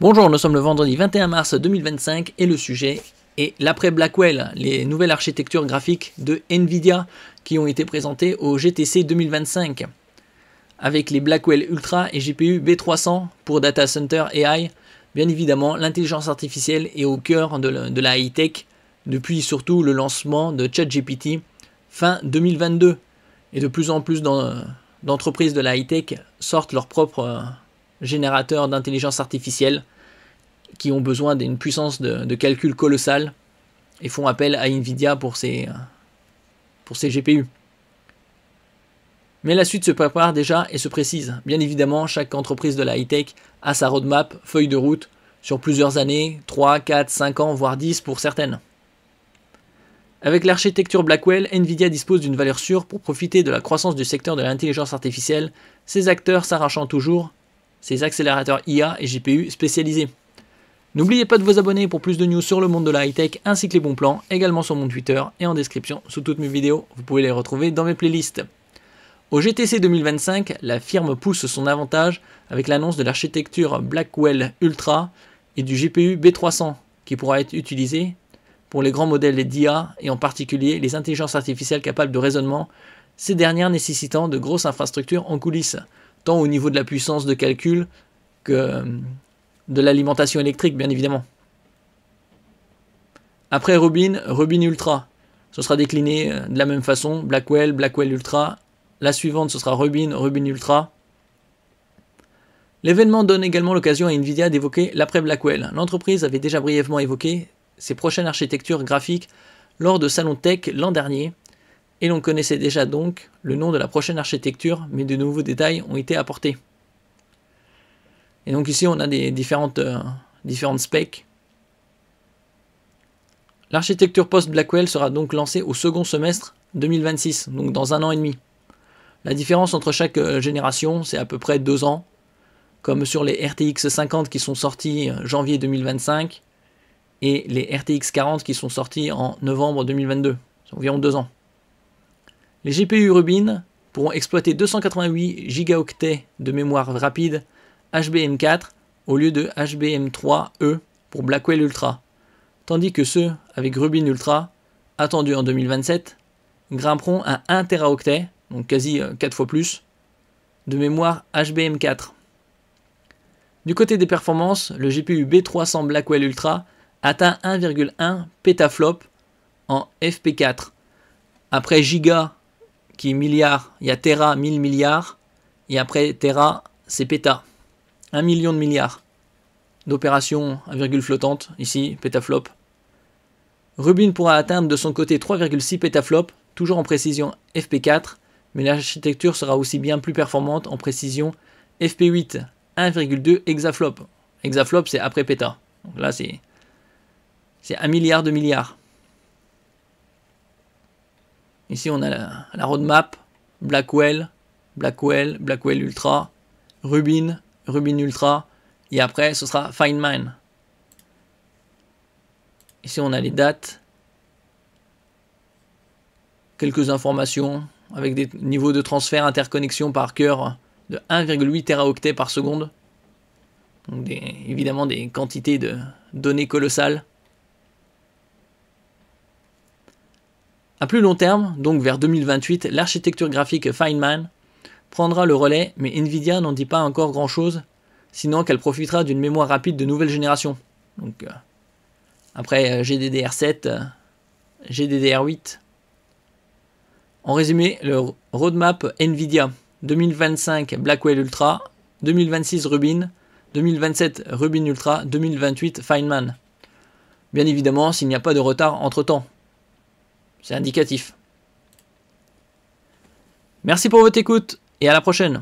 Bonjour, nous sommes le vendredi 21 mars 2025 et le sujet est l'après Blackwell, les nouvelles architectures graphiques de Nvidia qui ont été présentées au GTC 2025. Avec les Blackwell Ultra et GPU B300 pour Data Center AI, bien évidemment l'intelligence artificielle est au cœur de la high-tech depuis surtout le lancement de ChatGPT fin 2022. Et de plus en plus d'entreprises de la high-tech sortent leurs propres générateurs d'intelligence artificielle qui ont besoin d'une puissance de calcul colossale et font appel à Nvidia pour ces GPU. Mais la suite se prépare déjà et se précise. Bien évidemment, chaque entreprise de la high-tech a sa roadmap, feuille de route, sur plusieurs années, 3, 4, 5 ans, voire 10 pour certaines. Avec l'architecture Blackwell, Nvidia dispose d'une valeur sûre pour profiter de la croissance du secteur de l'intelligence artificielle, ses acteurs s'arrachant toujours ses accélérateurs IA et GPU spécialisés. N'oubliez pas de vous abonner pour plus de news sur le monde de la high-tech ainsi que les bons plans, également sur mon Twitter et en description sous toutes mes vidéos. Vous pouvez les retrouver dans mes playlists. Au GTC 2025, la firme pousse son avantage avec l'annonce de l'architecture Blackwell Ultra et du GPU B300 qui pourra être utilisé pour les grands modèles d'IA et en particulier les intelligences artificielles capables de raisonnement, ces dernières nécessitant de grosses infrastructures en coulisses, tant au niveau de la puissance de calcul que de l'alimentation électrique, bien évidemment. Après Rubin Ultra. Ce sera décliné de la même façon, Blackwell Ultra. La suivante, ce sera Rubin Ultra. L'événement donne également l'occasion à Nvidia d'évoquer l'après Blackwell. L'entreprise avait déjà brièvement évoqué ses prochaines architectures graphiques lors de Salon Tech l'an dernier, et l'on connaissait déjà donc le nom de la prochaine architecture, mais de nouveaux détails ont été apportés. Et donc ici on a des différentes specs. L'architecture post-Blackwell sera donc lancée au second semestre 2026, donc dans 1 an et demi. La différence entre chaque génération, c'est à peu près 2 ans, comme sur les RTX 50 qui sont sortis janvier 2025 et les RTX 40 qui sont sortis en novembre 2022, c'est environ 2 ans. Les GPU Rubin pourront exploiter 288 Go de mémoire rapide HBM4 au lieu de HBM3E pour Blackwell Ultra, tandis que ceux avec Rubin Ultra, attendus en 2027, grimperont à 1 Teraoctet, donc quasi 4 fois plus, de mémoire HBM4. Du côté des performances, le GPU B300 Blackwell Ultra atteint 1,1 pétaflop en FP4. Après giga, qui est milliard, il y a Tera, 1000 milliards, et après Tera, c'est péta. 1 million de milliards d'opérations à virgule flottante, ici, pétaflop. Rubin pourra atteindre de son côté 3,6 pétaflop, toujours en précision FP4, mais l'architecture sera aussi bien plus performante en précision FP8, 1,2 hexaflop. Hexaflop, c'est après péta. Donc là, c'est 1 milliard de milliards. Ici, on a la roadmap, Blackwell Ultra, Rubin Ultra, et après, ce sera Feynman. Ici, on a les dates, quelques informations, avec des niveaux de transfert interconnexion par cœur de 1,8 Teraoctets par seconde. Donc évidemment, des quantités de données colossales. A plus long terme, donc vers 2028, l'architecture graphique Feynman prendra le relais, mais Nvidia n'en dit pas encore grand chose, sinon qu'elle profitera d'une mémoire rapide de nouvelle génération. Donc après GDDR7, GDDR8. En résumé, le roadmap Nvidia 2025 Blackwell Ultra, 2026 Rubin, 2027 Rubin Ultra, 2028 Feynman. Bien évidemment, s'il n'y a pas de retard entre-temps. C'est indicatif. Merci pour votre écoute et à la prochaine.